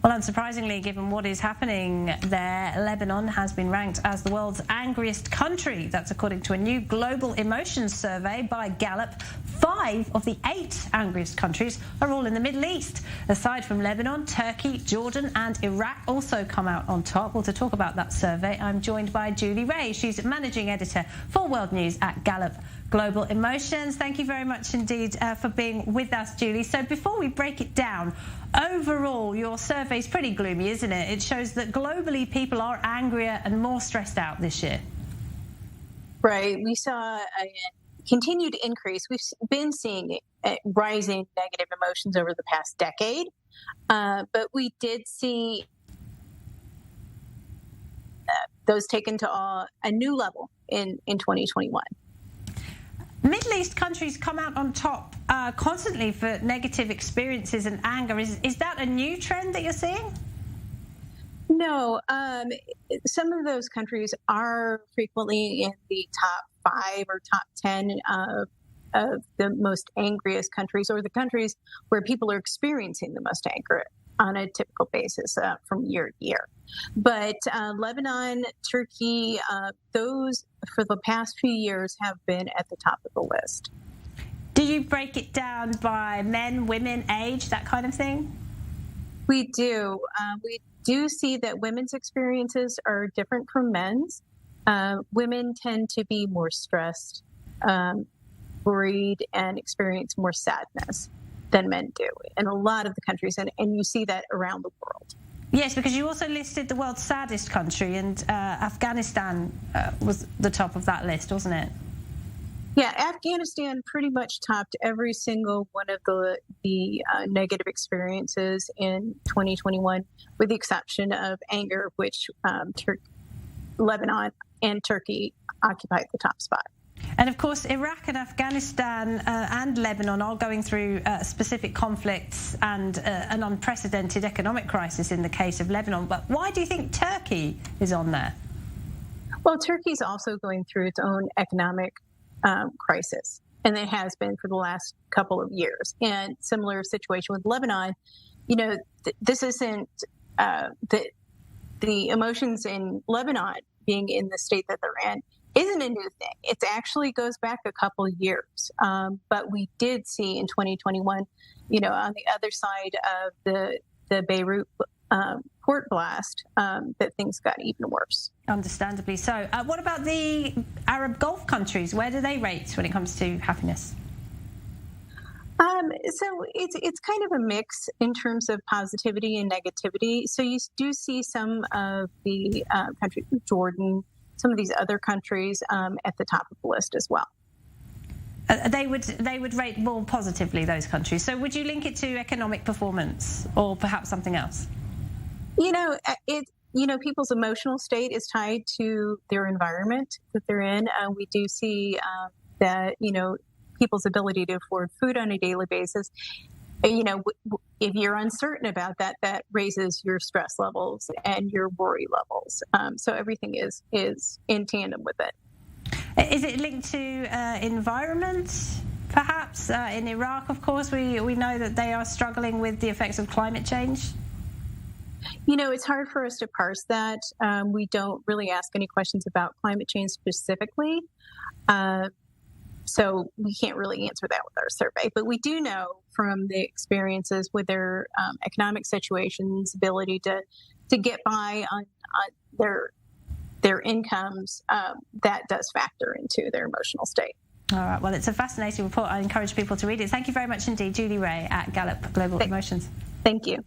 Well, unsurprisingly, given what is happening there, Lebanon has been ranked as the world's angriest country. That's according to a new global emotions survey by Gallup. 5 of the 8 angriest countries are all in the Middle East. Aside from Lebanon, Turkey, Jordan and Iraq also come out on top. Well, to talk about that survey, I'm joined by Julie Ray. She's managing editor for World News at Gallup Global Emotions. Thank you very much indeed for being with us, Julie. So before we break it down, overall, your survey's pretty gloomy, isn't it? It shows that globally people are angrier and more stressed out this year. Right. We saw a continued increase. We've been seeing rising negative emotions over the past decade, but we did see those taken to a new level in 2021. Middle East countries come out on top constantly for negative experiences and anger. Is that a new trend that you're seeing? No. Some of those countries are frequently in the top 5 or top 10 of the most angriest countries, or the countries where people are experiencing the most anger on a typical basis from year to year. But Lebanon, Turkey, those for the past few years have been at the top of the list. Do you break it down by men, women, age, that kind of thing? We do. We do see that women's experiences are different from men's. Women tend to be more stressed, worried, and experience more sadness than men do in a lot of the countries, and you see that around the world. Yes, because you also listed the world's saddest country, and Afghanistan was the top of that list, wasn't it? Yeah, Afghanistan pretty much topped every single one of the negative experiences in 2021, with the exception of anger, which Lebanon and Turkey occupied the top spot. And of course, Iraq and Afghanistan and Lebanon are going through specific conflicts and an unprecedented economic crisis in the case of Lebanon. But why do you think Turkey is on there? Well, Turkey's also going through its own economic crisis, and it has been for the last couple of years. And similar situation with Lebanon. You know, this isn't the emotions in Lebanon being in the state that they're in isn't a new thing. It actually goes back a couple of years. But we did see in 2021, you know, on the other side of the Beirut port blast, that things got even worse. Understandably so. What about the Arab Gulf countries? Where do they rate when it comes to happiness? So it's kind of a mix in terms of positivity and negativity. So you do see some of the countries, Jordan, some of these other countries at the top of the list as well. They would rate more positively, those countries. So would you link it to economic performance or perhaps something else? You know, people's emotional state is tied to their environment that they're in. We do see that, you know, people's ability to afford food on a daily basis. You know, if you're uncertain about that, that raises your stress levels and your worry levels. So everything is in tandem with it. Is it linked to environment, perhaps? In Iraq, of course, we know that they are struggling with the effects of climate change. You know, it's hard for us to parse that. We don't really ask any questions about climate change specifically. So we can't really answer that with our survey. But we do know from the experiences with their economic situations, ability to get by on their incomes, that does factor into their emotional state. All right. Well, it's a fascinating report. I encourage people to read it. Thank you very much indeed, Julie Ray at Gallup Global Emotions. Thank you.